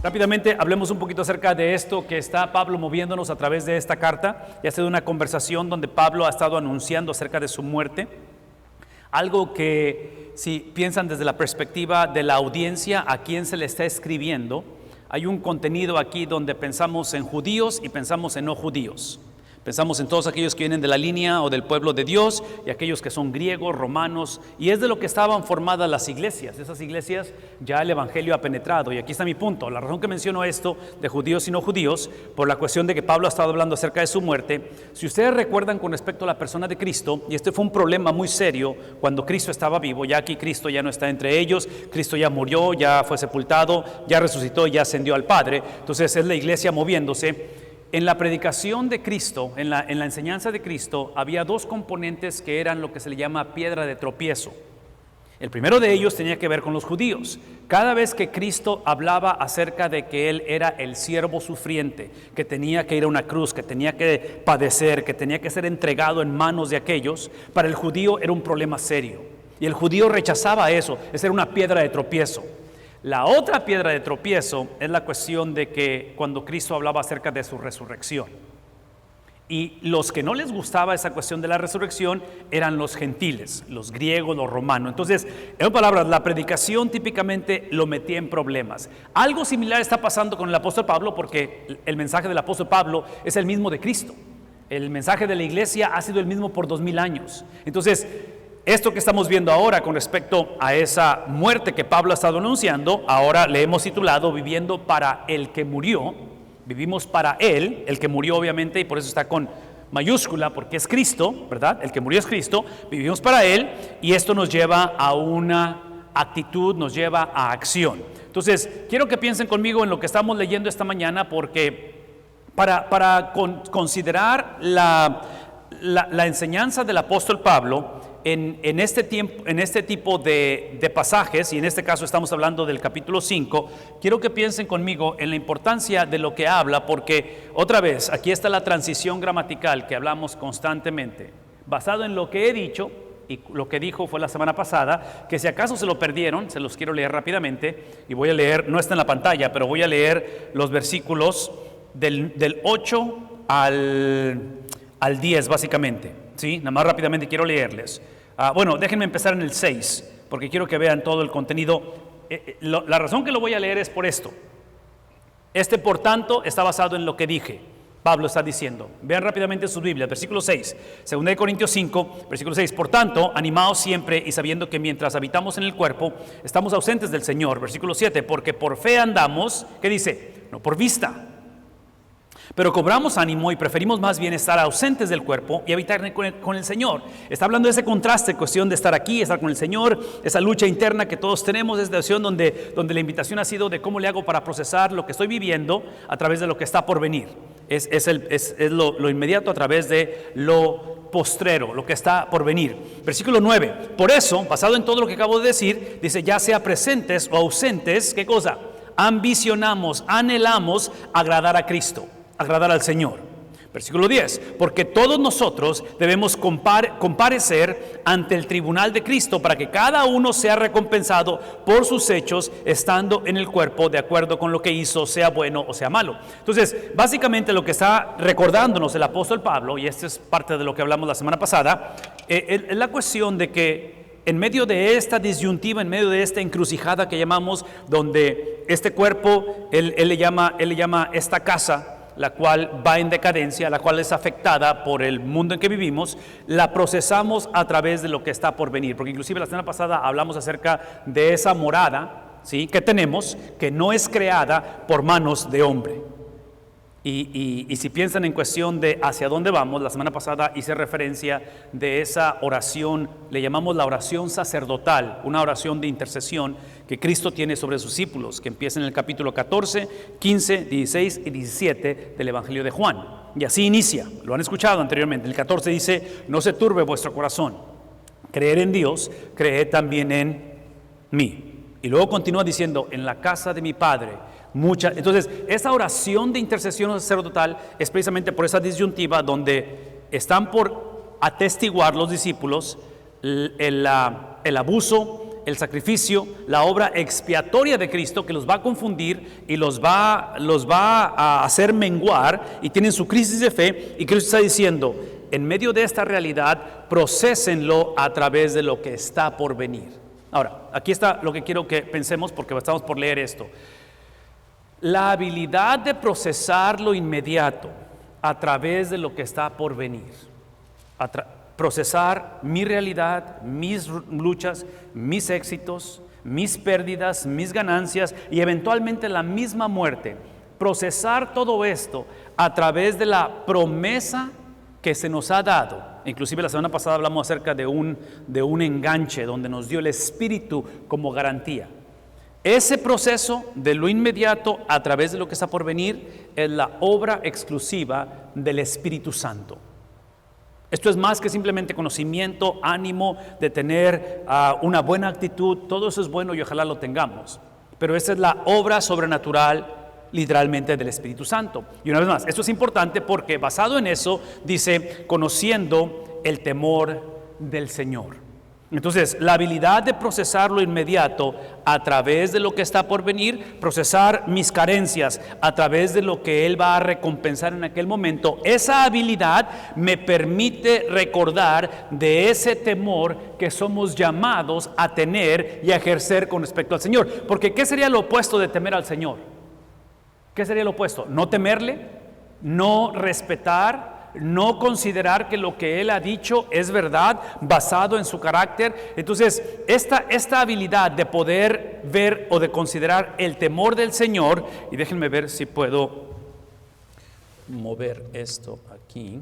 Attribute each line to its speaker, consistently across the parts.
Speaker 1: Rápidamente hablemos un poquito acerca de esto que está Pablo moviéndonos a través de esta carta. Ya ha sido una conversación donde Pablo ha estado anunciando acerca de su muerte. Algo que, si piensan desde la perspectiva de la audiencia a quien se le está escribiendo, hay un contenido aquí donde pensamos en judíos y pensamos en no judíos. Pensamos en todos aquellos que vienen de la línea o del pueblo de Dios y aquellos que son griegos, romanos, y es de lo que estaban formadas las iglesias. Esas iglesias ya el evangelio ha penetrado, y aquí está mi punto. La razón que menciono esto de judíos y no judíos, por la cuestión de que Pablo ha estado hablando acerca de su muerte. Si ustedes recuerdan con respecto a la persona de Cristo, y este fue un problema muy serio cuando Cristo estaba vivo, ya aquí Cristo ya no está entre ellos, Cristo ya murió, ya fue sepultado, ya resucitó, ya ascendió al Padre. Entonces es la iglesia moviéndose. En la predicación de Cristo, en la enseñanza de Cristo, había dos componentes que eran lo que se le llama piedra de tropiezo. El primero de ellos tenía que ver con los judíos. Cada vez que Cristo hablaba acerca de que Él era el siervo sufriente, que tenía que ir a una cruz, que tenía que padecer, que tenía que ser entregado en manos de aquellos, para el judío era un problema serio. Y el judío rechazaba eso, esa era una piedra de tropiezo. La otra piedra de tropiezo es la cuestión de que cuando Cristo hablaba acerca de su resurrección. Y los que no les gustaba esa cuestión de la resurrección eran los gentiles, los griegos, los romanos. Entonces, en otras palabras, la predicación típicamente lo metía en problemas. Algo similar está pasando con el apóstol Pablo, porque el mensaje del apóstol Pablo es el mismo de Cristo. El mensaje de la iglesia ha sido el mismo por 2000 años. Entonces, esto que estamos viendo ahora con respecto a esa muerte que Pablo ha estado anunciando, ahora le hemos titulado Viviendo para el que murió. Vivimos para Él, el que murió obviamente, y por eso está con mayúscula, porque es Cristo, ¿verdad? El que murió es Cristo, vivimos para Él, y esto nos lleva a una actitud, nos lleva a acción. Entonces, quiero que piensen conmigo en lo que estamos leyendo esta mañana, porque para considerar la enseñanza del apóstol Pablo, en este tipo de pasajes, y en este caso estamos hablando del capítulo 5, quiero que piensen conmigo en la importancia de lo que habla, porque otra vez, aquí está la transición gramatical que hablamos constantemente, basado en lo que he dicho, y lo que dijo fue la semana pasada, que si acaso se lo perdieron, se los quiero leer rápidamente, y voy a leer, no está en la pantalla, pero voy a leer los versículos del 8 al 10 básicamente, ¿sí? Nada más rápidamente quiero leerles. Bueno, déjenme empezar en el 6, porque quiero que vean todo el contenido. La razón que lo voy a leer es por esto. Por tanto, está basado en lo que dije. Pablo está diciendo, vean rápidamente sus Biblias, versículo 6, 2 Corintios 5, versículo 6, por tanto, animaos siempre y sabiendo que mientras habitamos en el cuerpo, estamos ausentes del Señor, versículo 7, porque por fe andamos, ¿qué dice? No por vista. Pero cobramos ánimo y preferimos más bien estar ausentes del cuerpo y habitar con el Señor. Está hablando de ese contraste, cuestión de estar aquí, estar con el Señor, esa lucha interna que todos tenemos, esa situación donde la invitación ha sido de cómo le hago para procesar lo que estoy viviendo a través de lo que está por venir. Es lo inmediato a través de lo postrero, lo que está por venir. Versículo 9, por eso, basado en todo lo que acabo de decir, dice, ya sea presentes o ausentes, ¿qué cosa? Ambicionamos, anhelamos agradar a Cristo, agradar al Señor. Versículo 10, porque todos nosotros debemos comparecer ante el tribunal de Cristo para que cada uno sea recompensado por sus hechos estando en el cuerpo de acuerdo con lo que hizo, sea bueno o sea malo. Entonces, básicamente lo que está recordándonos el apóstol Pablo, y esto es parte de lo que hablamos la semana pasada, es la cuestión de que en medio de esta disyuntiva, en medio de esta encrucijada que llamamos, donde este cuerpo, él le llama esta casa, la cual va en decadencia, la cual es afectada por el mundo en que vivimos, la procesamos a través de lo que está por venir, porque inclusive la semana pasada hablamos acerca de esa morada, ¿sí?, que tenemos, que no es creada por manos de hombre. Y si piensan en cuestión de hacia dónde vamos, la semana pasada hice referencia de esa oración, le llamamos la oración sacerdotal, una oración de intercesión que Cristo tiene sobre sus discípulos, que empieza en el capítulo 14, 15, 16 y 17 del Evangelio de Juan. Y así inicia, lo han escuchado anteriormente. El 14 dice, no se turbe vuestro corazón, creer en Dios, creed también en mí. Y luego continúa diciendo, en la casa de mi Padre entonces, esa oración de intercesión sacerdotal es precisamente por esa disyuntiva donde están por atestiguar los discípulos el abuso, el sacrificio, la obra expiatoria de Cristo, que los va a confundir y los va a hacer menguar, y tienen su crisis de fe, y Cristo está diciendo, en medio de esta realidad, prosésenlo a través de lo que está por venir. Ahora, aquí está lo que quiero que pensemos, porque estamos por leer esto. La habilidad de procesar lo inmediato a través de lo que está por venir, procesar mi realidad, mis luchas, mis éxitos, mis pérdidas, mis ganancias y eventualmente la misma muerte, procesar todo esto a través de la promesa que se nos ha dado. Inclusive la semana pasada hablamos acerca de un enganche donde nos dio el Espíritu como garantía. Ese proceso de lo inmediato a través de lo que está por venir es la obra exclusiva del Espíritu Santo. Esto es más que simplemente conocimiento, ánimo de tener una buena actitud. Todo eso es bueno y ojalá lo tengamos, pero esa es la obra sobrenatural literalmente del Espíritu Santo. Y una vez más, esto es importante porque basado en eso dice, conociendo el temor del Señor. Entonces, la habilidad de procesar lo inmediato a través de lo que está por venir, procesar mis carencias a través de lo que Él va a recompensar en aquel momento, esa habilidad me permite recordar de ese temor que somos llamados a tener y a ejercer con respecto al Señor. Porque ¿qué sería lo opuesto de temer al Señor? ¿Qué sería lo opuesto? No temerle, no respetar, no considerar que lo que Él ha dicho es verdad basado en su carácter. Entonces, esta habilidad de poder ver o de considerar el temor del Señor, y déjenme ver si puedo mover esto aquí.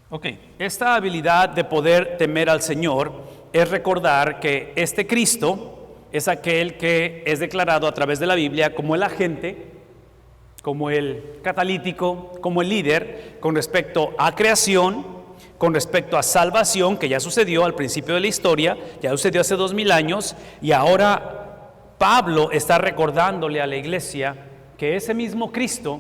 Speaker 1: Ok, esta habilidad de poder temer al Señor es recordar que este Cristo es aquel que es declarado a través de la Biblia como el agente, como el catalítico, como el líder con respecto a creación, con respecto a salvación, que ya sucedió al principio de la historia, ya sucedió hace 2000 años, y ahora Pablo está recordándole a la iglesia que ese mismo Cristo,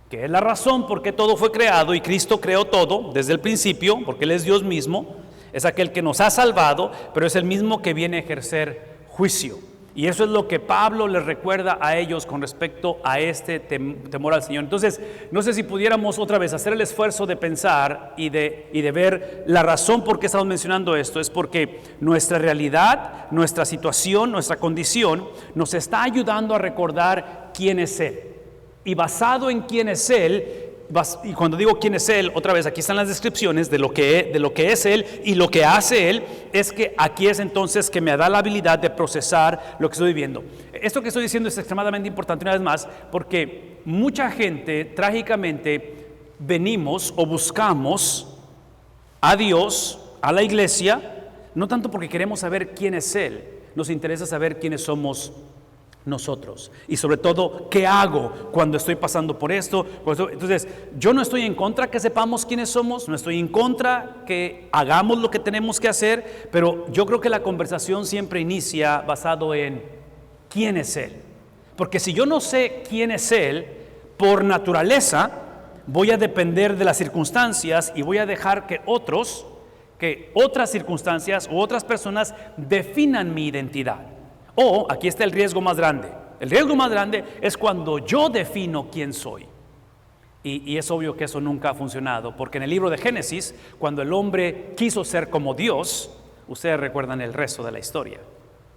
Speaker 1: que es la razón por qué todo fue creado, y Cristo creó todo desde el principio, porque Él es Dios mismo, es aquel que nos ha salvado, pero es el mismo que viene a ejercer juicio. Y eso es lo que Pablo les recuerda a ellos con respecto a este temor al Señor. Entonces, no sé si pudiéramos otra vez hacer el esfuerzo de pensar y de ver la razón por qué estamos mencionando esto. Es porque nuestra realidad, nuestra situación, nuestra condición nos está ayudando a recordar quién es Él. Y basado en quién es Él, y cuando digo quién es Él, otra vez aquí están las descripciones de lo que es Él y lo que hace Él, es que aquí es entonces que me da la habilidad de procesar lo que estoy viviendo. Esto que estoy diciendo es extremadamente importante una vez más, porque mucha gente trágicamente venimos o buscamos a Dios, a la iglesia, no tanto porque queremos saber quién es Él, nos interesa saber quiénes somos nosotros, y sobre todo, ¿qué hago cuando estoy pasando por esto? Entonces, yo no estoy en contra que sepamos quiénes somos, no estoy en contra que hagamos lo que tenemos que hacer, pero yo creo que la conversación siempre inicia basado en quién es Él. Porque si yo no sé quién es Él, por naturaleza, voy a depender de las circunstancias y voy a dejar que otras circunstancias u otras personas definan mi identidad. O, aquí está el riesgo más grande. El riesgo más grande es cuando yo defino quién soy. Y es obvio que eso nunca ha funcionado, porque en el libro de Génesis, cuando el hombre quiso ser como Dios, ustedes recuerdan el resto de la historia.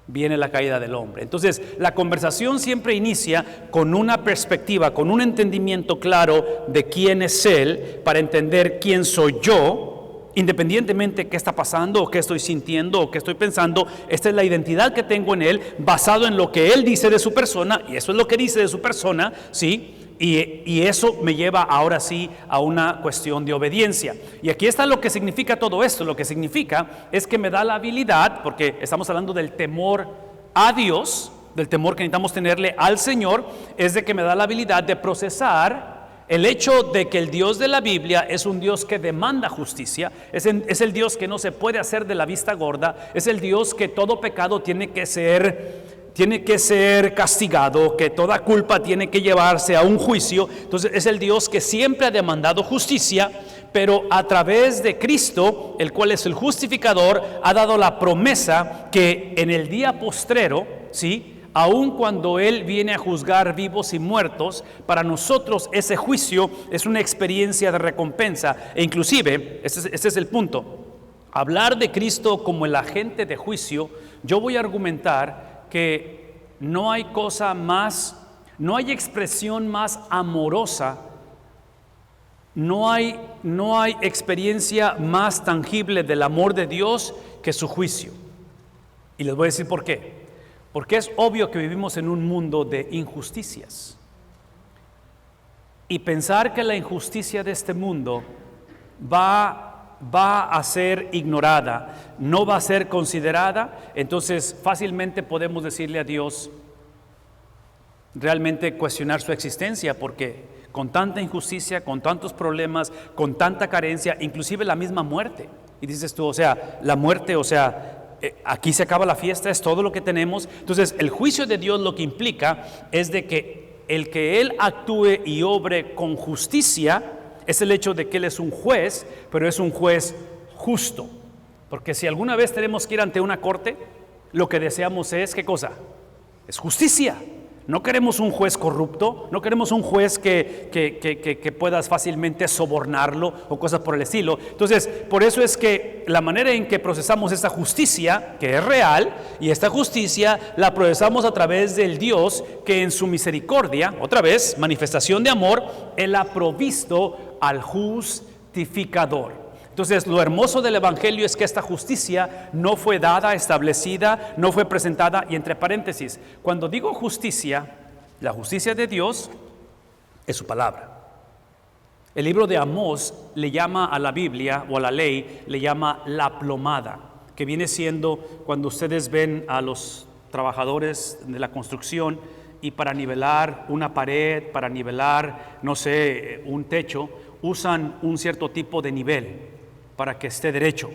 Speaker 1: Viene la caída del hombre. Entonces, la conversación siempre inicia con una perspectiva, con un entendimiento claro de quién es Él, para entender quién soy yo. Independientemente de qué está pasando o qué estoy sintiendo o qué estoy pensando, esta es la identidad que tengo en Él, basado en lo que Él dice de su persona, y eso es lo que dice de su persona, ¿sí? Y eso me lleva ahora sí a una cuestión de obediencia. Y aquí está lo que significa todo esto. Lo que significa es que me da la habilidad, porque estamos hablando del temor a Dios, del temor que necesitamos tenerle al Señor, es de que me da la habilidad de procesar el hecho de que el Dios de la Biblia es un Dios que demanda justicia, es el Dios que no se puede hacer de la vista gorda, es el Dios que todo pecado tiene que ser tiene que ser castigado, que toda culpa tiene que llevarse a un juicio. Entonces es el Dios que siempre ha demandado justicia, pero a través de Cristo, el cual es el justificador, ha dado la promesa que en el día postrero, ¿sí?, aun cuando Él viene a juzgar vivos y muertos, para nosotros ese juicio es una experiencia de recompensa. E inclusive, este es el punto, hablar de Cristo como el agente de juicio, yo voy a argumentar que no hay cosa más, no hay expresión más amorosa, no hay experiencia más tangible del amor de Dios que su juicio. Y les voy a decir por qué. Porque es obvio que vivimos en un mundo de injusticias. Y pensar que la injusticia de este mundo va a ser ignorada, no va a ser considerada, entonces fácilmente podemos decirle a Dios, realmente cuestionar su existencia, porque con tanta injusticia, con tantos problemas, con tanta carencia, inclusive la misma muerte. Y dices tú, o sea, la muerte, o sea, aquí se acaba la fiesta, es todo lo que tenemos. Entonces el juicio de Dios lo que implica es de que el que Él actúe y obre con justicia es el hecho de que Él es un juez, pero es un juez justo. Porque si alguna vez tenemos que ir ante una corte, lo que deseamos es, ¿qué cosa? Es justicia. No queremos un juez corrupto, no queremos un juez que puedas fácilmente sobornarlo o cosas por el estilo. Entonces, por eso es que la manera en que procesamos esta justicia, que es real, y esta justicia la procesamos a través del Dios que en su misericordia, otra vez, manifestación de amor, Él ha provisto al justificador. Entonces, lo hermoso del Evangelio es que esta justicia no fue dada, establecida, no fue presentada. Y entre paréntesis, cuando digo justicia, la justicia de Dios es su palabra. El libro de Amós le llama a la Biblia o a la ley, le llama la plomada, que viene siendo cuando ustedes ven a los trabajadores de la construcción y para nivelar una pared, para nivelar, no sé, un techo, usan un cierto tipo de nivel para que esté derecho.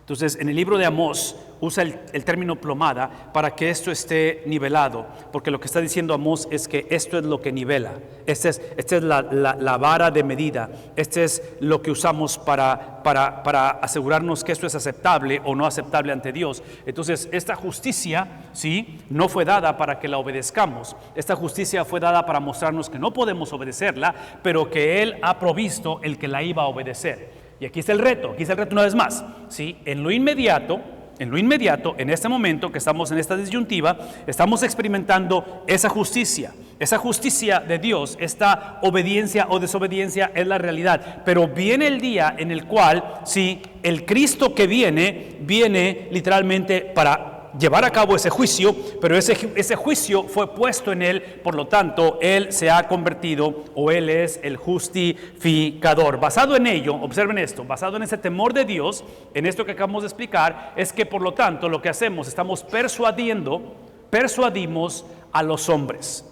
Speaker 1: Entonces, en el libro de Amós usa el término plomada para que esto esté nivelado, porque lo que está diciendo Amós es que esto es lo que nivela. Esta es la vara de medida. Este es lo que usamos para asegurarnos que esto es aceptable o no aceptable ante Dios. Entonces, esta justicia, sí, no fue dada para que la obedezcamos. Esta justicia fue dada para mostrarnos que no podemos obedecerla, pero que Él ha provisto el que la iba a obedecer. Y aquí está el reto una vez más, ¿sí? En lo inmediato, en este momento que estamos en esta disyuntiva, estamos experimentando esa justicia de Dios, esta obediencia o desobediencia es la realidad. Pero viene el día en el cual, sí, el Cristo que viene literalmente para llevar a cabo ese juicio, pero ese juicio fue puesto en Él, por lo tanto, Él se ha convertido, o Él es el justificador. Basado en ello, observen esto, basado en ese temor de Dios, en esto que acabamos de explicar, es que por lo tanto lo que hacemos, estamos persuadimos a los hombres.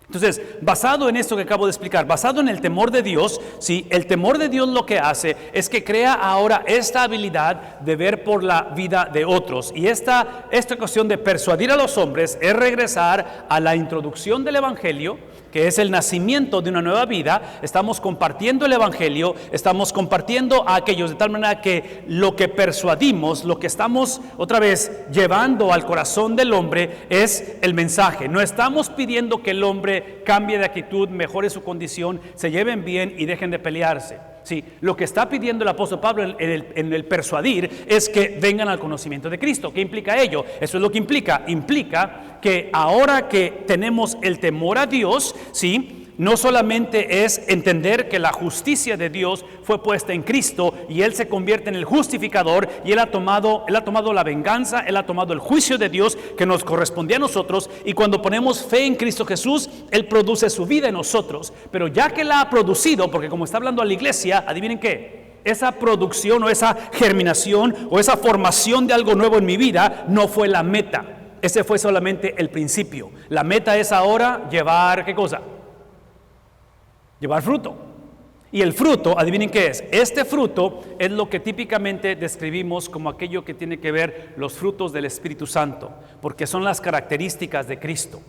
Speaker 1: Entonces, basado en esto que acabo de explicar, basado en el temor de Dios, ¿sí? El temor de Dios lo que hace es que crea ahora esta habilidad de ver por la vida de otros. Y esta cuestión de persuadir a los hombres es regresar a la introducción del Evangelio, que es el nacimiento de una nueva vida. Estamos compartiendo el Evangelio, estamos compartiendo a aquellos de tal manera que lo que persuadimos, lo que estamos otra vez llevando al corazón del hombre es el mensaje. No estamos pidiendo que el hombre cambie de actitud, mejore su condición, se lleven bien y dejen de pelearse. Sí, lo que está pidiendo el apóstol Pablo en el persuadir es que vengan al conocimiento de Cristo. ¿Qué implica ello? Eso es lo que implica. Implica que ahora que tenemos el temor a Dios, ¿sí?, no solamente es entender que la justicia de Dios fue puesta en Cristo y Él se convierte en el justificador y Él ha tomado la venganza, Él ha tomado el juicio de Dios que nos correspondía a nosotros, y cuando ponemos fe en Cristo Jesús, Él produce su vida en nosotros. Pero ya que la ha producido, porque como está hablando a la iglesia, adivinen qué, esa producción o esa germinación o esa formación de algo nuevo en mi vida no fue la meta, ese fue solamente el principio. La meta es ahora llevar, ¿qué cosa? Llevar fruto. Y el fruto, adivinen qué es. Este fruto es lo que típicamente describimos como aquello que tiene que ver los frutos del Espíritu Santo, porque son las características de Cristo.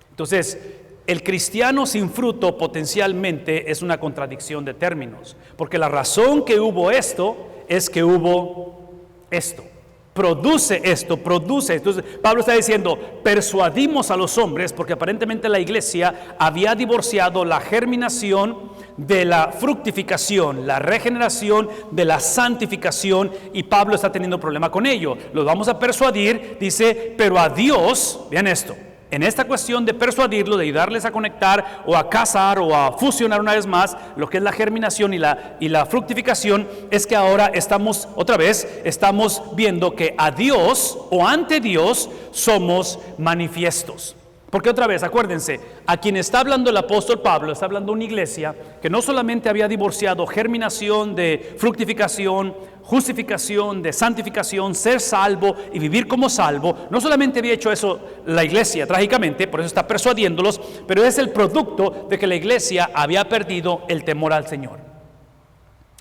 Speaker 1: Entonces, el cristiano sin fruto potencialmente es una contradicción de términos, porque la razón que hubo esto es que hubo esto. Produce esto, produce. Entonces Pablo está diciendo, persuadimos a los hombres, porque aparentemente la iglesia había divorciado la germinación de la fructificación, la regeneración de la santificación, y Pablo está teniendo problema con ello. Los vamos a persuadir, dice, pero a Dios, vean esto, en esta cuestión de persuadirlo, de ayudarles a conectar o a casar o a fusionar una vez más lo que es la germinación y la fructificación, es que ahora estamos viendo que a Dios o ante Dios somos manifiestos. Porque otra vez, acuérdense, a quien está hablando el apóstol Pablo, está hablando una iglesia que no solamente había divorciado germinación de fructificación, justificación, de santificación, ser salvo y vivir como salvo. No solamente había hecho eso la iglesia, trágicamente, por eso está persuadiéndolos, pero es el producto de que la iglesia había perdido el temor al Señor.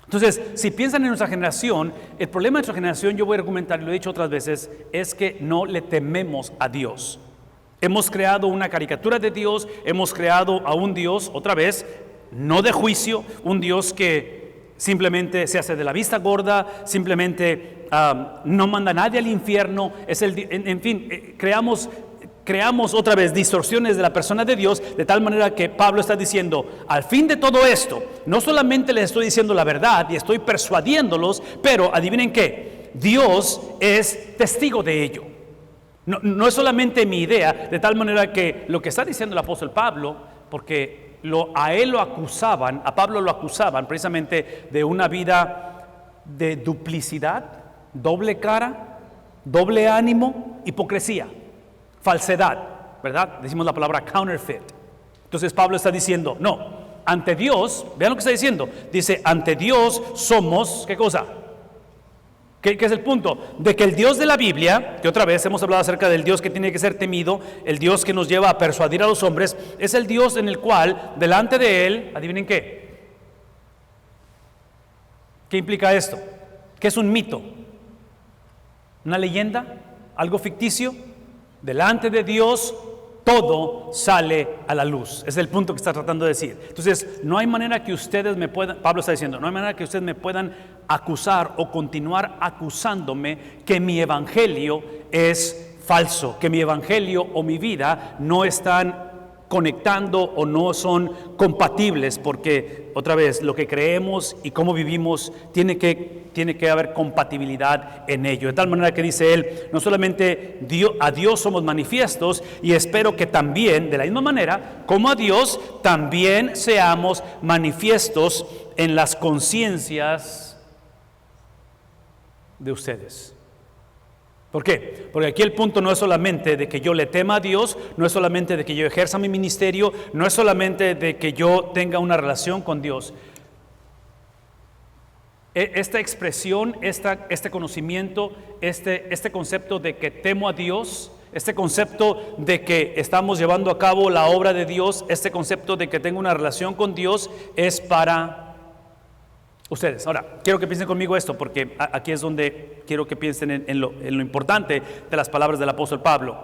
Speaker 1: Entonces, si piensan en nuestra generación, el problema de nuestra generación, yo voy a argumentar, y lo he dicho otras veces, es que no le tememos a Dios. Hemos creado una caricatura de Dios, hemos creado a un Dios, otra vez, no de juicio, un Dios que simplemente se hace de la vista gorda, simplemente no manda a nadie al infierno, en fin, creamos otra vez distorsiones de la persona de Dios, de tal manera que Pablo está diciendo, al fin de todo esto, no solamente les estoy diciendo la verdad y estoy persuadiéndolos, pero adivinen qué, Dios es testigo de ello. No es solamente mi idea, de tal manera que lo que está diciendo el apóstol Pablo, porque a Pablo lo acusaban precisamente de una vida de duplicidad, doble cara, doble ánimo, hipocresía, falsedad, ¿verdad? Decimos la palabra counterfeit. Entonces Pablo está diciendo, no, ante Dios, vean lo que está diciendo, dice, ante Dios somos, ¿qué cosa? ¿Qué es el punto? De que el Dios de la Biblia, que otra vez hemos hablado acerca del Dios que tiene que ser temido, el Dios que nos lleva a persuadir a los hombres, es el Dios en el cual, delante de Él, adivinen qué. ¿Qué implica esto? ¿Qué es un mito? ¿Una leyenda? ¿Algo ficticio? Delante de Dios todo sale a la luz. Es el punto que está tratando de decir. Entonces, no hay manera que ustedes me puedan, Pablo está diciendo, no hay manera que ustedes me puedan acusar o continuar acusándome que mi evangelio es falso, que mi evangelio o mi vida no están conectando o no son compatibles, porque otra vez lo que creemos y cómo vivimos tiene que haber compatibilidad en ello, de tal manera que dice él, no solamente a Dios somos manifiestos, y espero que también de la misma manera como a Dios también seamos manifiestos en las conciencias de ustedes. ¿Por qué? Porque aquí el punto no es solamente de que yo le tema a Dios, no es solamente de que yo ejerza mi ministerio, no es solamente de que yo tenga una relación con Dios. Esta expresión, este conocimiento, este concepto de que temo a Dios, este concepto de que estamos llevando a cabo la obra de Dios, este concepto de que tengo una relación con Dios, es para ustedes. Ahora, quiero que piensen conmigo esto, porque aquí es donde quiero que piensen en lo importante de las palabras del apóstol Pablo.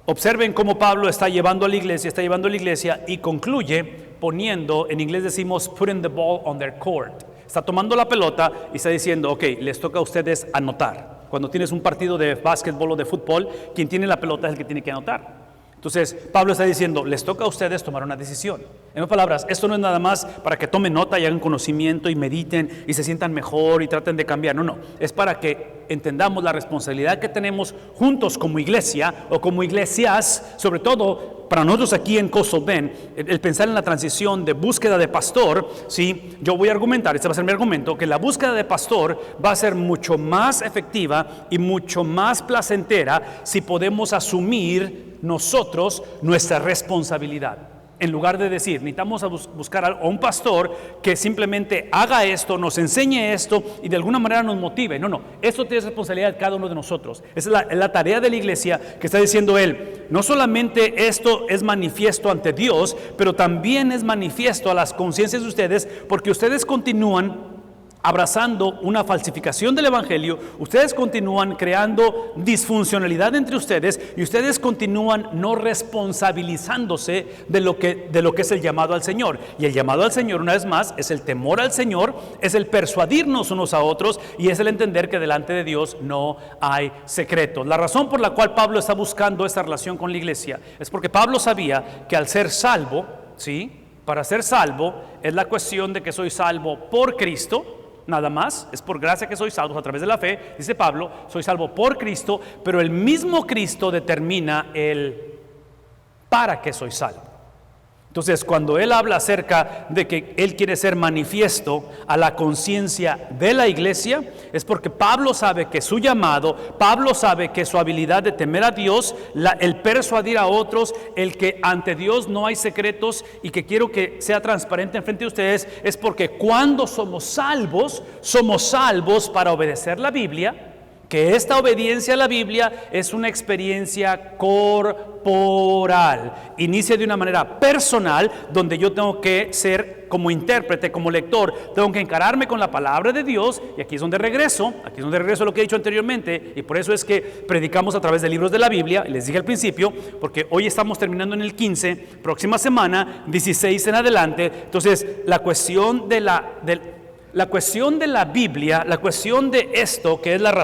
Speaker 1: Observen cómo Pablo está llevando a la iglesia y concluye poniendo, en inglés decimos, putting the ball on their court. Está tomando la pelota y está diciendo, ok, les toca a ustedes anotar. Cuando tienes un partido de básquetbol o de fútbol, quien tiene la pelota es el que tiene que anotar. Entonces, Pablo está diciendo, les toca a ustedes tomar una decisión. En otras palabras, esto no es nada más para que tomen nota y hagan conocimiento y mediten y se sientan mejor y traten de cambiar. No, es para que entendamos la responsabilidad que tenemos juntos como iglesia o como iglesias, sobre todo para nosotros aquí en Coastal Bend, el pensar en la transición de búsqueda de pastor. ¿Sí? Yo voy a argumentar, este va a ser mi argumento, que la búsqueda de pastor va a ser mucho más efectiva y mucho más placentera si podemos asumir nosotros nuestra responsabilidad. En lugar de decir, necesitamos buscar a un pastor que simplemente haga esto, nos enseñe esto y de alguna manera nos motive. No, esto tiene responsabilidad de cada uno de nosotros. Esa es la tarea de la iglesia que está diciendo él. No solamente esto es manifiesto ante Dios, pero también es manifiesto a las conciencias de ustedes, porque ustedes continúan abrazando una falsificación del evangelio, ustedes continúan creando disfuncionalidad entre ustedes y ustedes continúan no responsabilizándose de lo que es el llamado al Señor. Y el llamado al Señor, una vez más, es el temor al Señor, es el persuadirnos unos a otros y es el entender que delante de Dios no hay secretos. La razón por la cual Pablo está buscando esta relación con la iglesia es porque Pablo sabía que al ser salvo, ¿sí? Para ser salvo es la cuestión de que soy salvo por Cristo. Nada más, es por gracia que soy salvo a través de la fe, dice Pablo, soy salvo por Cristo, pero el mismo Cristo determina el para qué soy salvo. Entonces, cuando él habla acerca de que él quiere ser manifiesto a la conciencia de la iglesia, es porque Pablo sabe que su llamado, Pablo sabe que su habilidad de temer a Dios, el persuadir a otros, el que ante Dios no hay secretos y que quiero que sea transparente en frente de ustedes, es porque cuando somos salvos para obedecer la Biblia, que esta obediencia a la Biblia es una experiencia corporal. Inicia de una manera personal, donde yo tengo que ser como intérprete, como lector, tengo que encararme con la palabra de Dios, y aquí es donde regreso a lo que he dicho anteriormente, y por eso es que predicamos a través de libros de la Biblia, les dije al principio, porque hoy estamos terminando en el 15, próxima semana, 16 en adelante. Entonces, la cuestión de la Biblia, la cuestión de esto, que es una de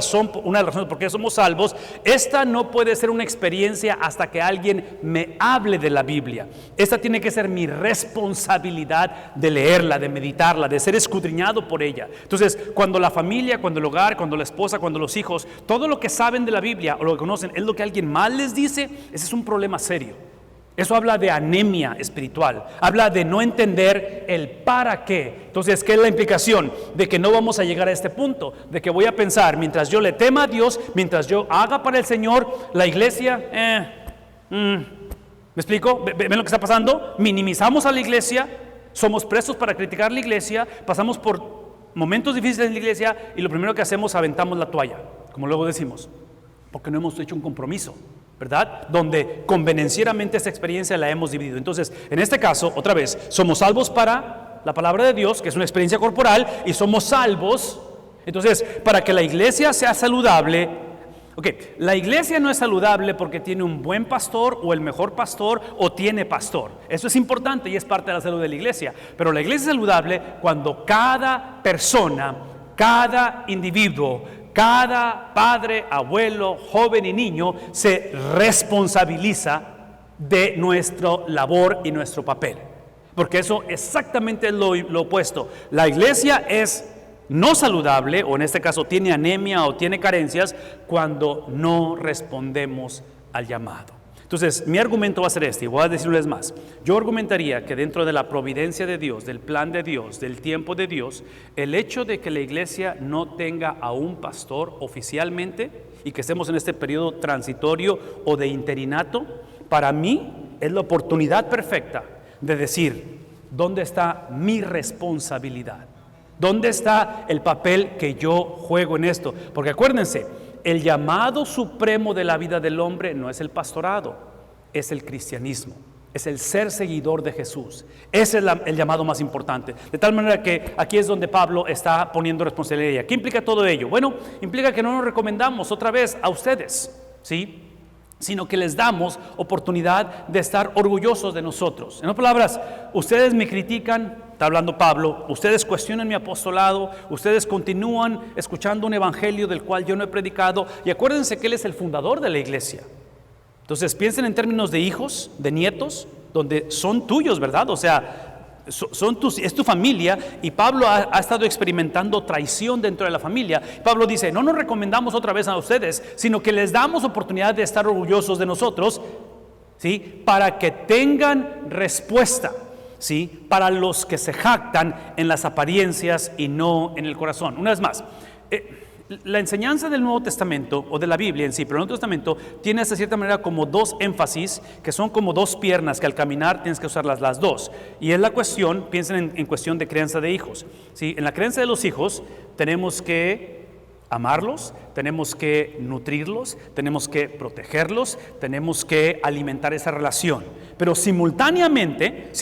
Speaker 1: las razones por qué somos salvos, esta no puede ser una experiencia hasta que alguien me hable de la Biblia. Esta tiene que ser mi responsabilidad de leerla, de meditarla, de ser escudriñado por ella. Entonces, cuando la familia, cuando el hogar, cuando la esposa, cuando los hijos, todo lo que saben de la Biblia o lo que conocen es lo que alguien más les dice, ese es un problema serio. Eso habla de anemia espiritual, habla de no entender el para qué. Entonces, ¿qué es la implicación? De que no vamos a llegar a este punto, de que voy a pensar, mientras yo le tema a Dios, mientras yo haga para el Señor, la iglesia, ¿me explico? ¿Ven lo que está pasando? Minimizamos a la iglesia, somos presos para criticar la iglesia, pasamos por momentos difíciles en la iglesia y lo primero que hacemos, aventamos la toalla, como luego decimos, porque no hemos hecho un compromiso, ¿verdad? Donde convenencieramente esta experiencia la hemos dividido. Entonces, en este caso, otra vez, somos salvos para la palabra de Dios, que es una experiencia corporal, y somos salvos, entonces, para que la iglesia sea saludable. La iglesia no es saludable porque tiene un buen pastor o el mejor pastor o tiene pastor. Eso es importante y es parte de la salud de la iglesia. Pero la iglesia es saludable cuando cada persona, cada individuo, cada padre, abuelo, joven y niño se responsabiliza de nuestra labor y nuestro papel. Porque eso exactamente es lo opuesto. La iglesia es no saludable, o en este caso tiene anemia o tiene carencias, cuando no respondemos al llamado. Entonces, mi argumento va a ser este, y voy a decirles más. Yo argumentaría que dentro de la providencia de Dios, del plan de Dios, del tiempo de Dios, el hecho de que la iglesia no tenga a un pastor oficialmente y que estemos en este periodo transitorio o de interinato, para mí es la oportunidad perfecta de decir, ¿dónde está mi responsabilidad? ¿Dónde está el papel que yo juego en esto? Porque acuérdense, el llamado supremo de la vida del hombre no es el pastorado, es el cristianismo, es el ser seguidor de Jesús. Ese es el llamado más importante. De tal manera que aquí es donde Pablo está poniendo responsabilidad. ¿Qué implica todo ello? Bueno, implica que no nos recomendamos otra vez a ustedes, ¿sí?, sino que les damos oportunidad de estar orgullosos de nosotros. En otras palabras, ustedes me critican, está hablando Pablo, ustedes cuestionan mi apostolado, ustedes continúan escuchando un evangelio del cual yo no he predicado, y acuérdense que él es el fundador de la iglesia. Entonces piensen en términos de hijos, de nietos, donde son tuyos, ¿verdad? O sea, es tu familia, y Pablo ha estado experimentando traición dentro de la familia. Pablo dice, no nos recomendamos otra vez a ustedes, sino que les damos oportunidad de estar orgullosos de nosotros, ¿sí?, para que tengan respuesta, ¿sí?, para los que se jactan en las apariencias y no en el corazón. Una vez más, la enseñanza del Nuevo Testamento o de la Biblia en sí, pero el Nuevo Testamento tiene de cierta manera como dos énfasis que son como dos piernas que al caminar tienes que usarlas las dos. Y es la cuestión, piensen en cuestión de crianza de hijos. ¿Sí? En la crianza de los hijos tenemos que amarlos, tenemos que nutrirlos, tenemos que protegerlos, tenemos que alimentar esa relación. Pero simultáneamente,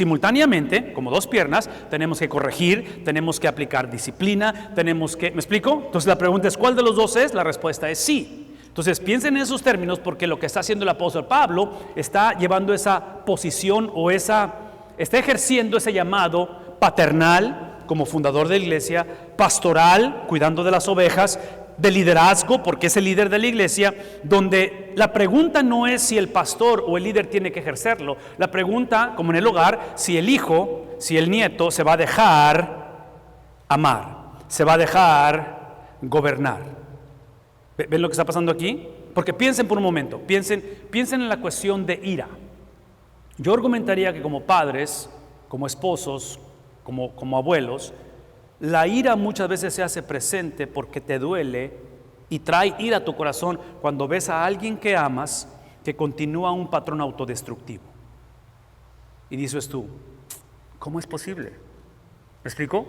Speaker 1: como dos piernas, tenemos que corregir, tenemos que aplicar disciplina, tenemos que, ¿me explico? Entonces la pregunta es, ¿cuál de los dos es? La respuesta es sí. Entonces piensen en esos términos porque lo que está haciendo el apóstol Pablo está llevando esa posición o está ejerciendo ese llamado paternal como fundador de la iglesia, pastoral, cuidando de las ovejas, de liderazgo, porque es el líder de la iglesia, donde la pregunta no es si el pastor o el líder tiene que ejercerlo. La pregunta, como en el hogar, si el hijo, si el nieto se va a dejar amar, se va a dejar gobernar. ¿Ven lo que está pasando aquí? Porque piensen por un momento, piensen en la cuestión de ira. Yo argumentaría que como padres, como esposos, como abuelos, la ira muchas veces se hace presente porque te duele y trae ira a tu corazón cuando ves a alguien que amas que continúa un patrón autodestructivo. Y dices tú, ¿cómo es posible? ¿Me explico?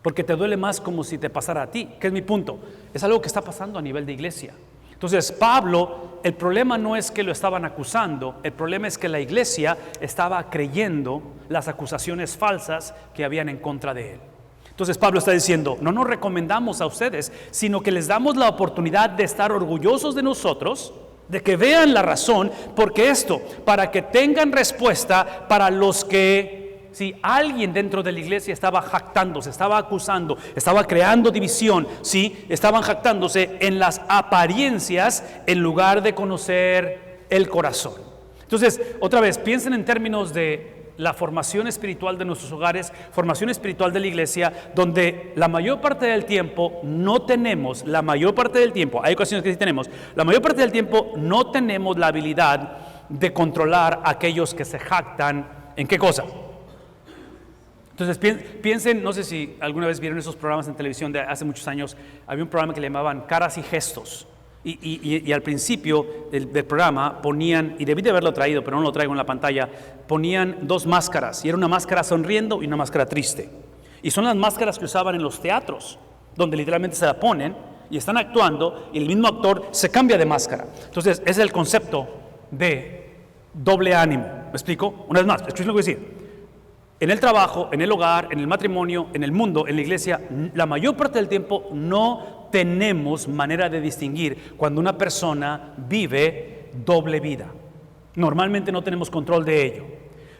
Speaker 1: Porque te duele más como si te pasara a ti, que es mi punto. Es algo que está pasando a nivel de iglesia. Entonces Pablo, el problema no es que lo estaban acusando, el problema es que la iglesia estaba creyendo las acusaciones falsas que habían en contra de él. Entonces Pablo está diciendo, no nos recomendamos a ustedes, sino que les damos la oportunidad de estar orgullosos de nosotros, de que vean la razón, porque esto, para que tengan respuesta para los que... Si alguien dentro de la iglesia estaba jactándose, estaba acusando, estaba creando división, ¿sí? Estaban jactándose en las apariencias en lugar de conocer el corazón. Entonces, otra vez, piensen en términos de la formación espiritual de nuestros hogares, formación espiritual de la iglesia, donde la mayor parte del tiempo no tenemos, hay ocasiones que sí tenemos, la mayor parte del tiempo no tenemos la habilidad de controlar a aquellos que se jactan, ¿en qué cosa? Entonces piensen, no sé si alguna vez vieron esos programas en televisión de hace muchos años, había un programa que le llamaban Caras y Gestos, y al principio del programa ponían, y debí de haberlo traído, pero no lo traigo en la pantalla, ponían dos máscaras, y era una máscara sonriendo y una máscara triste, y son las máscaras que usaban en los teatros, donde literalmente se la ponen, y están actuando, y el mismo actor se cambia de máscara. Entonces es el concepto de doble ánimo, ¿me explico? Una vez más, escuchen lo que voy a decir. En el trabajo, en el hogar, en el matrimonio, en el mundo, en la iglesia, la mayor parte del tiempo no tenemos manera de distinguir cuando una persona vive doble vida. Normalmente no tenemos control de ello.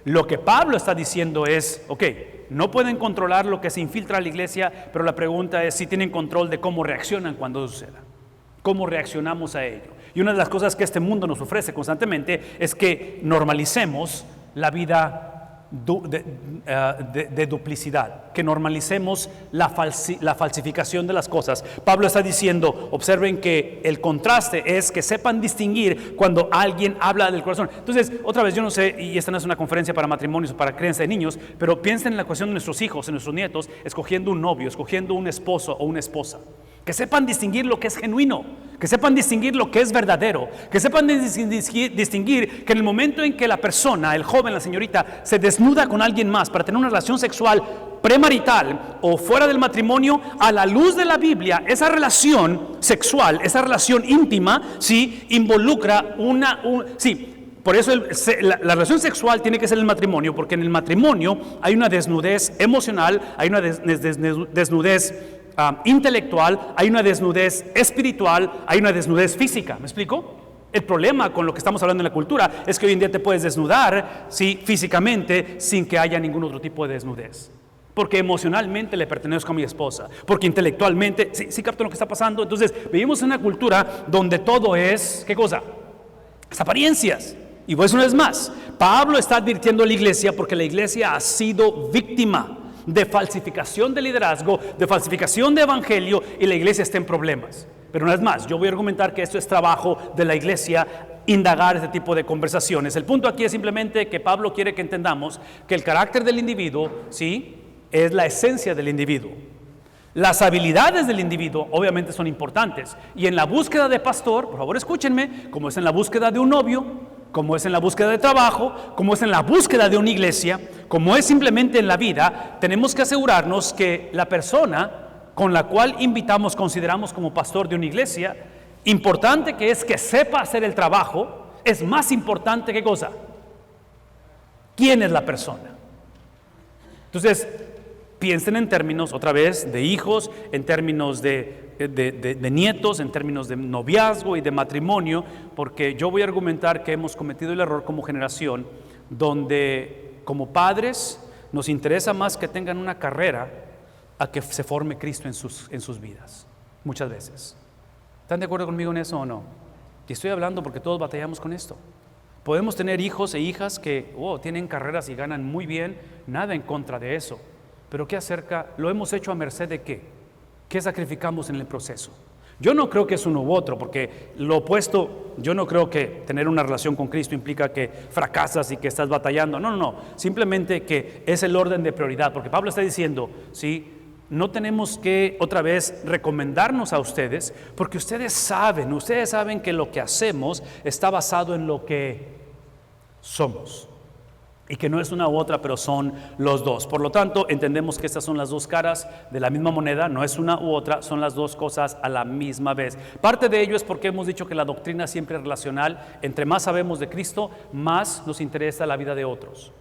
Speaker 1: Lo que Pablo está diciendo es, ok, no pueden controlar lo que se infiltra a la iglesia, pero la pregunta es si tienen control de cómo reaccionan cuando suceda. ¿Cómo reaccionamos a ello? Y una de las cosas que este mundo nos ofrece constantemente es que normalicemos la vida de duplicidad, que normalicemos la falsificación de las cosas. Pablo está diciendo, observen que el contraste es que sepan distinguir cuando alguien habla del corazón. Entonces, otra vez, yo no sé, y esta no es una conferencia para matrimonios o para crianza de niños, pero piensen en la cuestión de nuestros hijos, en nuestros nietos, escogiendo un novio, escogiendo un esposo o una esposa. Que sepan distinguir lo que es genuino, que sepan distinguir lo que es verdadero, que sepan distinguir que en el momento en que la persona, el joven, la señorita, se desnuda con alguien más para tener una relación sexual premarital o fuera del matrimonio, a la luz de la Biblia, esa relación sexual, esa relación íntima, sí, involucra por eso la relación sexual tiene que ser el matrimonio, porque en el matrimonio hay una desnudez emocional, hay una desnudez intelectual, hay una desnudez espiritual, hay una desnudez física. ¿Me explico? El problema con lo que estamos hablando en la cultura es que hoy en día te puedes desnudar, sí, físicamente, sin que haya ningún otro tipo de desnudez. Porque emocionalmente le pertenezco a mi esposa, porque intelectualmente, sí capto lo que está pasando. Entonces, vivimos en una cultura donde todo es, ¿qué cosa? Las apariencias. Y pues una vez más, Pablo está advirtiendo a la iglesia porque la iglesia ha sido víctima de falsificación de liderazgo, de falsificación de evangelio, y la iglesia está en problemas. Pero una vez más, yo voy a argumentar que esto es trabajo de la iglesia, indagar este tipo de conversaciones. El punto aquí es simplemente que Pablo quiere que entendamos que el carácter del individuo, sí, es la esencia del individuo. Las habilidades del individuo obviamente son importantes. Y en la búsqueda de pastor, por favor escúchenme, como es en la búsqueda de un novio, como es en la búsqueda de trabajo, como es en la búsqueda de una iglesia, como es simplemente en la vida, tenemos que asegurarnos que la persona con la cual invitamos, consideramos como pastor de una iglesia, importante que es que sepa hacer el trabajo, es más importante que cosa. ¿Quién es la persona? Entonces, piensen en términos, otra vez, de hijos, en términos de nietos, en términos de noviazgo y de matrimonio, porque yo voy a argumentar que hemos cometido el error como generación, donde como padres nos interesa más que tengan una carrera a que se forme Cristo en sus vidas, muchas veces. ¿Están de acuerdo conmigo en eso o no? Y estoy hablando porque todos batallamos con esto. Podemos tener hijos e hijas que tienen carreras y ganan muy bien, nada en contra de eso. Pero ¿qué acerca? ¿Lo hemos hecho a merced de qué? ¿Qué sacrificamos en el proceso? Yo no creo que es uno u otro, porque lo opuesto, yo no creo que tener una relación con Cristo implica que fracasas y que estás batallando. No. Simplemente que es el orden de prioridad, porque Pablo está diciendo, ¿sí? No tenemos que otra vez recomendarnos a ustedes, porque ustedes saben que lo que hacemos está basado en lo que somos. Y que no es una u otra, pero son los dos. Por lo tanto, entendemos que estas son las dos caras de la misma moneda, no es una u otra, son las dos cosas a la misma vez. Parte de ello es porque hemos dicho que la doctrina siempre es relacional. Entre más sabemos de Cristo, más nos interesa la vida de otros.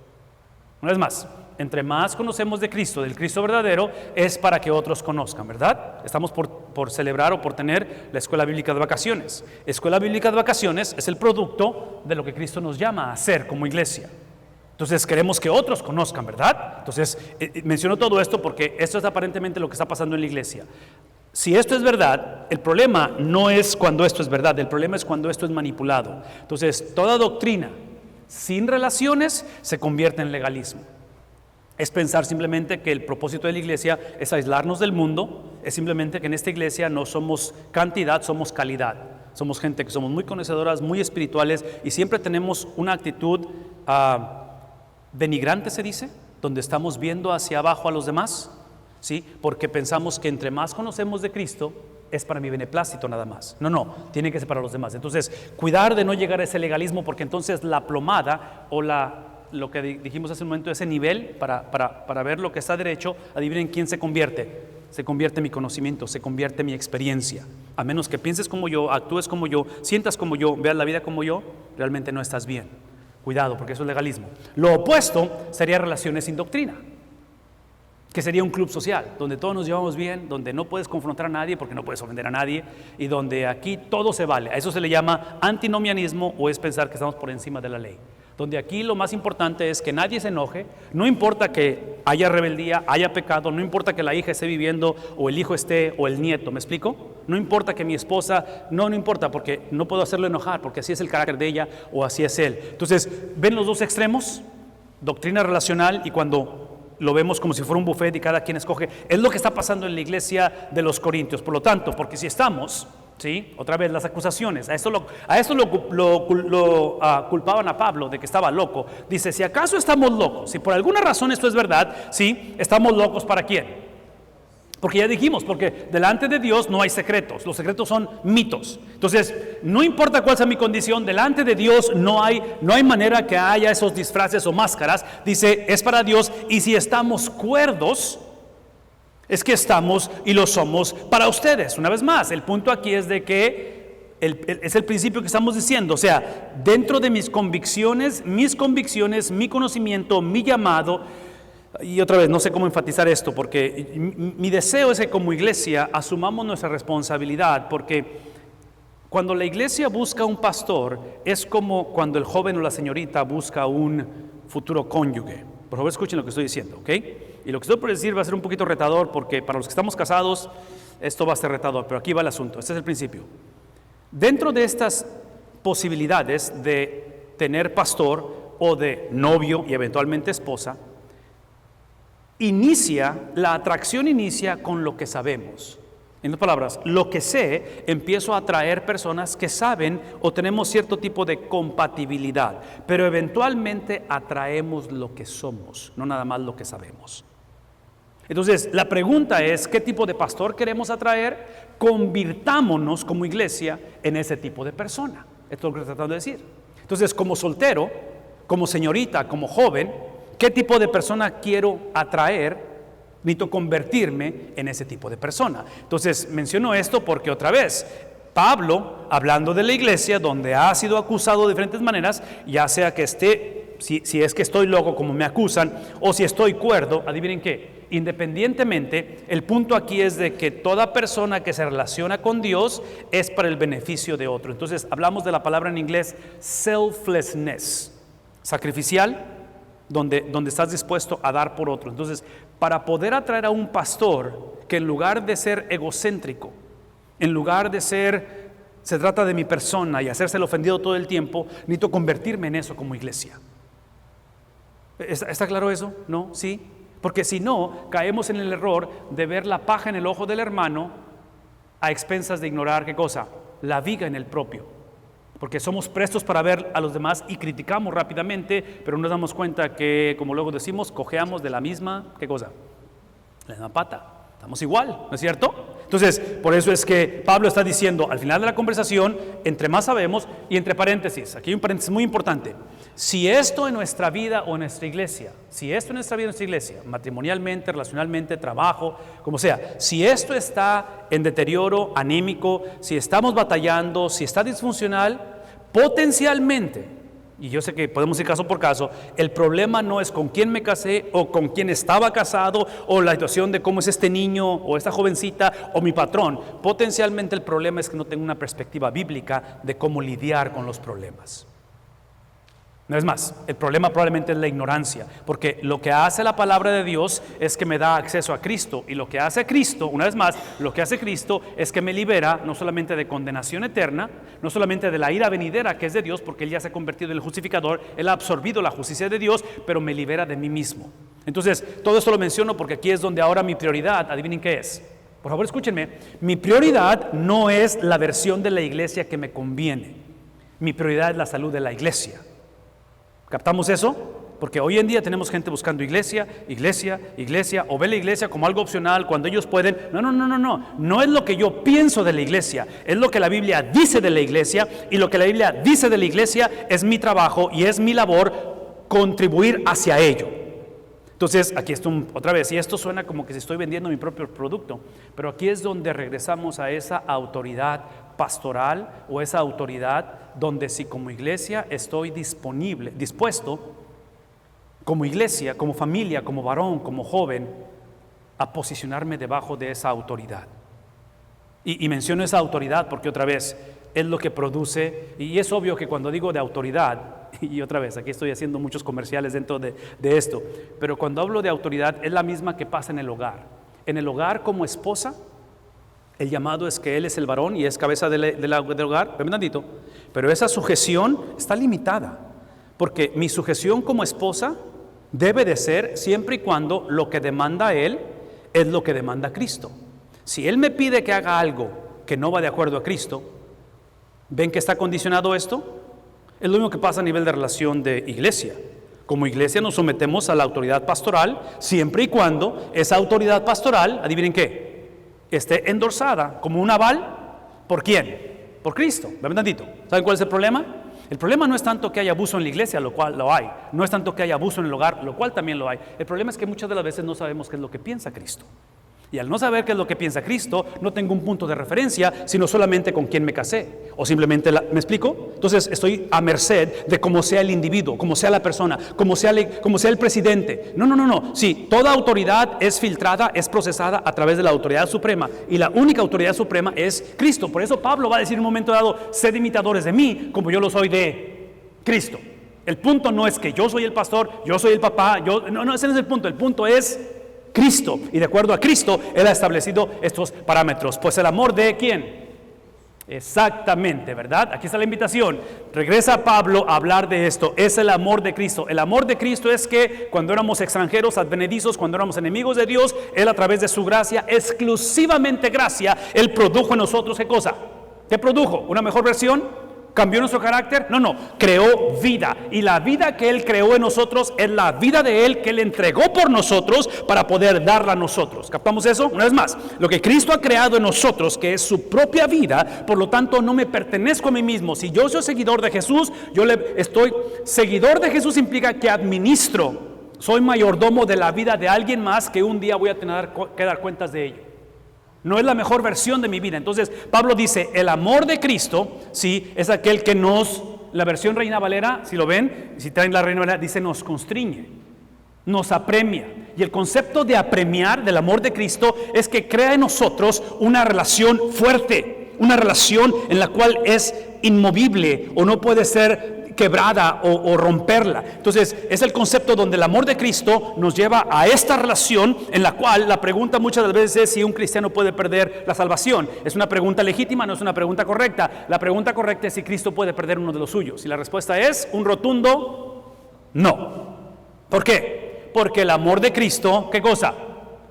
Speaker 1: Una vez más, entre más conocemos de Cristo, del Cristo verdadero, es para que otros conozcan, ¿verdad? Estamos por celebrar o por tener la Escuela Bíblica de Vacaciones. Escuela Bíblica de Vacaciones es el producto de lo que Cristo nos llama a hacer como iglesia. Entonces queremos que otros conozcan, ¿verdad? Entonces menciono todo esto porque esto es aparentemente lo que está pasando en la iglesia. Si esto es verdad, el problema no es cuando esto es verdad, el problema es cuando esto es manipulado. Entonces toda doctrina sin relaciones se convierte en legalismo. Es pensar simplemente que el propósito de la iglesia es aislarnos del mundo, es simplemente que en esta iglesia no somos cantidad, somos calidad. Somos gente que somos muy conocedoras, muy espirituales y siempre tenemos una actitud denigrante, se dice, donde estamos viendo hacia abajo a los demás, ¿sí? Porque pensamos que entre más conocemos de Cristo, es para mi beneplácito nada más. No, tiene que ser para los demás. Entonces, cuidar de no llegar a ese legalismo, porque entonces la plomada o lo que dijimos hace un momento, ese nivel para ver lo que está derecho, adivinen quién se convierte. Se convierte en mi conocimiento, se convierte en mi experiencia. A menos que pienses como yo, actúes como yo, sientas como yo, veas la vida como yo, realmente no estás bien. Cuidado, porque eso es legalismo. Lo opuesto sería relaciones sin doctrina, que sería un club social, donde todos nos llevamos bien, donde no puedes confrontar a nadie porque no puedes ofender a nadie, y donde aquí todo se vale. A eso se le llama antinomianismo, o es pensar que estamos por encima de la ley. Donde aquí lo más importante es que nadie se enoje, no importa que haya rebeldía, haya pecado, no importa que la hija esté viviendo, o el hijo esté, o el nieto, ¿me explico? No importa que mi esposa, no importa, porque no puedo hacerlo enojar, porque así es el carácter de ella, o así es él. Entonces, ¿ven los dos extremos? Doctrina relacional, y cuando lo vemos como si fuera un buffet y cada quien escoge, es lo que está pasando en la iglesia de los Corintios. Por lo tanto, porque si estamos, ¿sí? Otra vez las acusaciones, a esto lo culpaban a Pablo de que estaba loco. Dice, si acaso estamos locos, si por alguna razón esto es verdad, ¿sí? Estamos locos ¿para quién? Porque ya dijimos, porque delante de Dios no hay secretos, los secretos son mitos. Entonces, no importa cuál sea mi condición, delante de Dios no hay manera que haya esos disfraces o máscaras. Dice, es para Dios, y si estamos cuerdos, es que estamos y lo somos para ustedes. Una vez más, el punto aquí es de que es el principio que estamos diciendo, o sea, dentro de mis convicciones, mi conocimiento, mi llamado. Y otra vez, no sé cómo enfatizar esto, porque mi deseo es que como iglesia asumamos nuestra responsabilidad, porque cuando la iglesia busca un pastor, es como cuando el joven o la señorita busca un futuro cónyuge. Por favor, escuchen lo que estoy diciendo, ¿ok? Y lo que estoy por decir va a ser un poquito retador, porque para los que estamos casados, esto va a ser retador, pero aquí va el asunto, este es el principio. Dentro de estas posibilidades de tener pastor o de novio y eventualmente esposa, la atracción inicia con lo que sabemos. En otras palabras, lo que sé, empiezo a atraer personas que saben o tenemos cierto tipo de compatibilidad, pero eventualmente atraemos lo que somos, no nada más lo que sabemos. Entonces, la pregunta es, ¿qué tipo de pastor queremos atraer? Convirtámonos como iglesia en ese tipo de persona. Esto es lo que estoy tratando de decir. Entonces, como soltero, como señorita, como joven, ¿qué tipo de persona quiero atraer? Necesito convertirme en ese tipo de persona. Entonces, menciono esto porque otra vez, Pablo, hablando de la iglesia, donde ha sido acusado de diferentes maneras, ya sea que esté, si es que estoy loco como me acusan, o si estoy cuerdo, adivinen qué, independientemente, el punto aquí es de que toda persona que se relaciona con Dios es para el beneficio de otro. Entonces, hablamos de la palabra en inglés selflessness, sacrificial, donde estás dispuesto a dar por otro. Entonces, para poder atraer a un pastor que en lugar de ser egocéntrico, en lugar de ser, se trata de mi persona y hacerse el ofendido todo el tiempo, necesito convertirme en eso como iglesia. ¿Está claro eso? ¿No? ¿Sí? Porque si no, caemos en el error de ver la paja en el ojo del hermano a expensas de ignorar, ¿qué cosa? La viga en el propio. Porque somos prestos para ver a los demás y criticamos rápidamente, pero no nos damos cuenta que, como luego decimos, cojeamos de la misma, ¿qué cosa? La misma pata. Estamos igual, ¿no es cierto? Entonces, por eso es que Pablo está diciendo al final de la conversación, entre más sabemos, y entre paréntesis, aquí hay un paréntesis muy importante. Si esto en nuestra vida o en nuestra iglesia, matrimonialmente, relacionalmente, trabajo, como sea, si esto está en deterioro anímico, si estamos batallando, si está disfuncional, potencialmente, y yo sé que podemos ir caso por caso, el problema no es con quién me casé o con quién estaba casado o la situación de cómo es este niño o esta jovencita o mi patrón. Potencialmente el problema es que no tengo una perspectiva bíblica de cómo lidiar con los problemas. No es más, el problema probablemente es la ignorancia, porque lo que hace la palabra de Dios es que me da acceso a Cristo, y lo que hace Cristo, una vez más, lo que hace Cristo es que me libera no solamente de condenación eterna, no solamente de la ira venidera que es de Dios, porque Él ya se ha convertido en el justificador, Él ha absorbido la justicia de Dios, pero me libera de mí mismo. Entonces, todo esto lo menciono porque aquí es donde ahora mi prioridad, adivinen qué es. Por favor, escúchenme, mi prioridad no es la versión de la iglesia que me conviene, mi prioridad es la salud de la iglesia. ¿Captamos eso? Porque hoy en día tenemos gente buscando iglesia, o ve la iglesia como algo opcional cuando ellos pueden. No es lo que yo pienso de la iglesia, es lo que la Biblia dice de la iglesia, y lo que la Biblia dice de la iglesia es mi trabajo y es mi labor contribuir hacia ello. Entonces, aquí está otra vez, y esto suena como que si estoy vendiendo mi propio producto, pero aquí es donde regresamos a esa autoridad pastoral o esa autoridad donde si como iglesia estoy dispuesto, como iglesia, como familia, como varón, como joven, a posicionarme debajo de esa autoridad. Y menciono esa autoridad porque otra vez es lo que produce, y es obvio que cuando digo de autoridad, y otra vez aquí estoy haciendo muchos comerciales dentro de esto, pero cuando hablo de autoridad es la misma que pasa en el hogar. En el hogar como esposa, el llamado es que él es el varón y es cabeza del hogar, pero esa sujeción está limitada, porque mi sujeción como esposa debe de ser siempre y cuando lo que demanda él es lo que demanda Cristo. Si él me pide que haga algo que no va de acuerdo a Cristo, ¿ven que está condicionado esto? Es lo mismo que pasa a nivel de relación de iglesia. Como iglesia nos sometemos a la autoridad pastoral siempre y cuando esa autoridad pastoral, adivinen qué, esté endorsada como un aval. ¿Por quién? Por Cristo. ¿Saben cuál es el problema? El problema no es tanto que haya abuso en la iglesia, lo cual lo hay. No es tanto que haya abuso en el hogar, lo cual también lo hay. El problema es que muchas de las veces no sabemos qué es lo que piensa Cristo. Y al no saber qué es lo que piensa Cristo, no tengo un punto de referencia, sino solamente con quién me casé. O simplemente, ¿me explico? Entonces estoy a merced de cómo sea el individuo, cómo sea la persona, cómo sea el presidente. No. Sí, toda autoridad es filtrada, es procesada a través de la autoridad suprema. Y la única autoridad suprema es Cristo. Por eso Pablo va a decir en un momento dado, sed imitadores de mí, como yo lo soy de Cristo. El punto no es que yo soy el pastor, yo soy el papá, no, ese no es el punto. El punto es Cristo, y de acuerdo a Cristo Él ha establecido estos parámetros. Pues el amor de ¿quién? Exactamente, ¿verdad? Aquí está la invitación. Regresa Pablo a hablar de esto. Es el amor de Cristo. El amor de Cristo es que cuando éramos extranjeros, advenedizos, cuando éramos enemigos de Dios, Él a través de su gracia, exclusivamente gracia, Él produjo en nosotros ¿qué cosa? ¿Qué produjo? ¿Una mejor versión? ¿Cambió nuestro carácter? No, creó vida. Y la vida que Él creó en nosotros es la vida de Él que Él entregó por nosotros para poder darla a nosotros. ¿Captamos eso? Una vez más, lo que Cristo ha creado en nosotros, que es su propia vida, por lo tanto no me pertenezco a mí mismo. Si yo soy seguidor de Jesús, seguidor de Jesús implica que administro. Soy mayordomo de la vida de alguien más que un día voy a tener que dar cuentas de ello. No es la mejor versión de mi vida. Entonces Pablo dice, el amor de Cristo, sí, es aquel que la versión Reina Valera, si lo ven, si traen la Reina Valera, dice nos constriñe, nos apremia. Y el concepto de apremiar del amor de Cristo es que crea en nosotros una relación fuerte, una relación en la cual es inmovible o no puede ser quebrada o romperla. Entonces es el concepto donde el amor de Cristo nos lleva a esta relación en la cual la pregunta muchas de las veces es si un cristiano puede perder la salvación. Es una pregunta legítima, no es una pregunta correcta. La pregunta correcta es si Cristo puede perder uno de los suyos. Y la respuesta es un rotundo no. ¿Por qué? Porque el amor de Cristo, ¿qué cosa?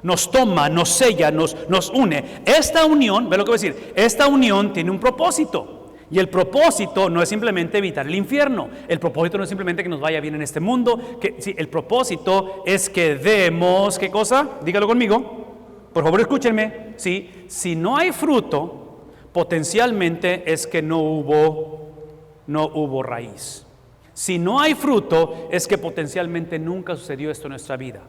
Speaker 1: Nos toma, nos sella, nos une. Esta unión, ve lo que voy a decir, esta unión tiene un propósito. Y el propósito no es simplemente evitar el infierno. El propósito no es simplemente que nos vaya bien en este mundo. El propósito es que demos, ¿qué cosa? Dígalo conmigo. Por favor, escúchenme. ¿Sí? Si no hay fruto, potencialmente es que no hubo raíz. Si no hay fruto, es que potencialmente nunca sucedió esto en nuestra vida.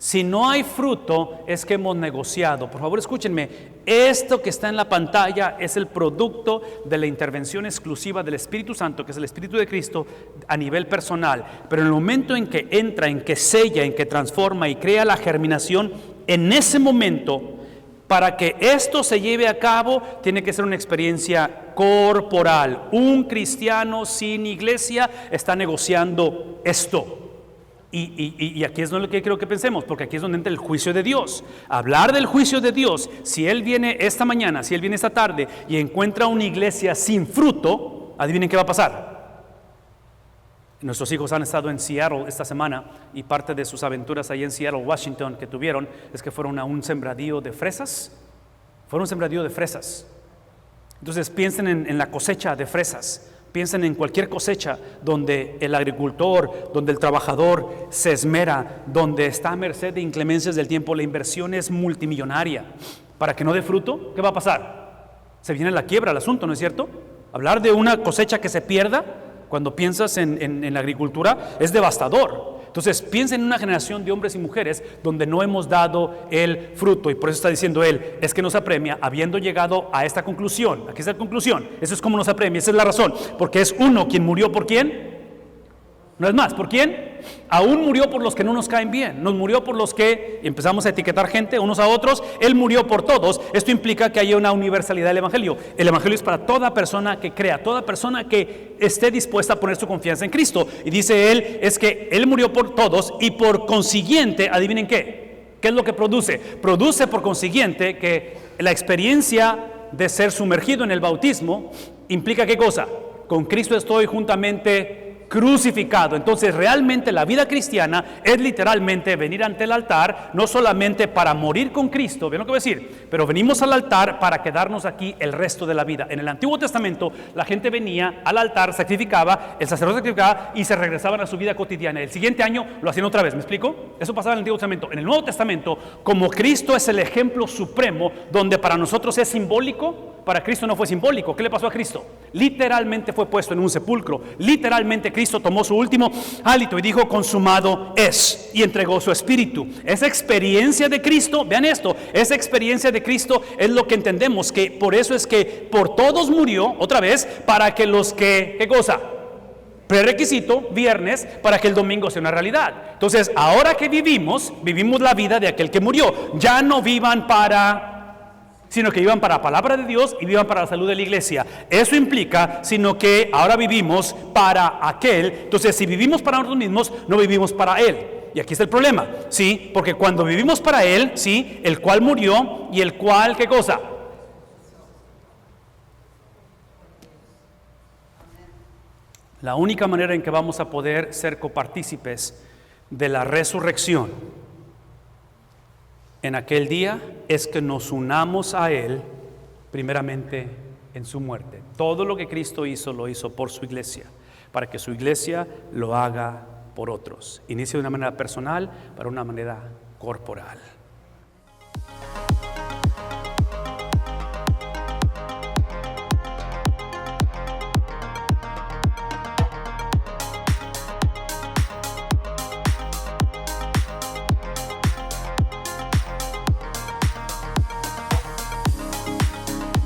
Speaker 1: Si no hay fruto, es que hemos negociado. Por favor, escúchenme. Esto que está en la pantalla es el producto de la intervención exclusiva del Espíritu Santo, que es el Espíritu de Cristo a nivel personal. Pero en el momento en que entra, en que sella, en que transforma y crea la germinación, en ese momento, para que esto se lleve a cabo, tiene que ser una experiencia corporal. Un cristiano sin iglesia está negociando esto. Y aquí es lo que creo que pensemos, porque aquí es donde entra el juicio de Dios. Hablar del juicio de Dios, si Él viene esta mañana, si Él viene esta tarde y encuentra una iglesia sin fruto, adivinen qué va a pasar. Nuestros hijos han estado en Seattle esta semana y parte de sus aventuras ahí en Seattle, Washington, que tuvieron, es que fueron a un sembradío de fresas. Fueron a un sembradío de fresas. Entonces piensen en la cosecha de fresas. Piensen en cualquier cosecha donde el agricultor, donde el trabajador se esmera, donde está a merced de inclemencias del tiempo. La inversión es multimillonaria. Para que no dé fruto, ¿qué va a pasar? Se viene la quiebra el asunto, ¿no es cierto? Hablar de una cosecha que se pierda cuando piensas en la agricultura es devastador. Entonces piensa en una generación de hombres y mujeres donde no hemos dado el fruto, y por eso está diciendo él, es que nos apremia habiendo llegado a esta conclusión. Aquí está la conclusión, eso es como nos apremia, esa es la razón, porque es uno quien murió por quién. No es más, ¿por quién? Aún murió por los que no nos caen bien. Nos murió por los que empezamos a etiquetar gente unos a otros. Él murió por todos. Esto implica que haya una universalidad del Evangelio. El Evangelio es para toda persona que crea, toda persona que esté dispuesta a poner su confianza en Cristo. Y dice él, es que Él murió por todos y por consiguiente, adivinen qué. ¿Qué es lo que produce? Produce por consiguiente que la experiencia de ser sumergido en el bautismo implica ¿qué cosa? Con Cristo estoy juntamente crucificado. Entonces realmente la vida cristiana es literalmente venir ante el altar, no solamente para morir con Cristo, ¿ven lo que voy a decir? Pero venimos al altar para quedarnos aquí el resto de la vida. En el Antiguo Testamento la gente venía al altar, sacrificaba, el sacerdote sacrificaba y se regresaban a su vida cotidiana. El siguiente año lo hacían otra vez, ¿me explico? Eso pasaba en el Antiguo Testamento. En el Nuevo Testamento, como Cristo es el ejemplo supremo, donde para nosotros es simbólico, para Cristo no fue simbólico. ¿Qué le pasó a Cristo? Literalmente fue puesto en un sepulcro. Literalmente Cristo tomó su último hálito y dijo, consumado es, y entregó su espíritu. Esa experiencia de Cristo, vean esto, esa experiencia de Cristo es lo que entendemos, que por eso es que por todos murió, otra vez, para que los que, ¿qué cosa? Prerequisito, viernes, para que el domingo sea una realidad. Entonces, ahora que vivimos la vida de aquel que murió. Ya no vivan sino que vivan para la palabra de Dios y vivan para la salud de la iglesia. Eso implica, sino que ahora vivimos para aquel. Entonces, si vivimos para nosotros mismos, no vivimos para Él. Y aquí está el problema, ¿sí? Porque cuando vivimos para Él, ¿sí? El cual murió y el cual, ¿qué cosa? La única manera en que vamos a poder ser copartícipes de la resurrección en aquel día es que nos unamos a Él, primeramente en su muerte. Todo lo que Cristo hizo, lo hizo por su iglesia, para que su iglesia lo haga por otros. Inicia de una manera personal, para una manera corporal.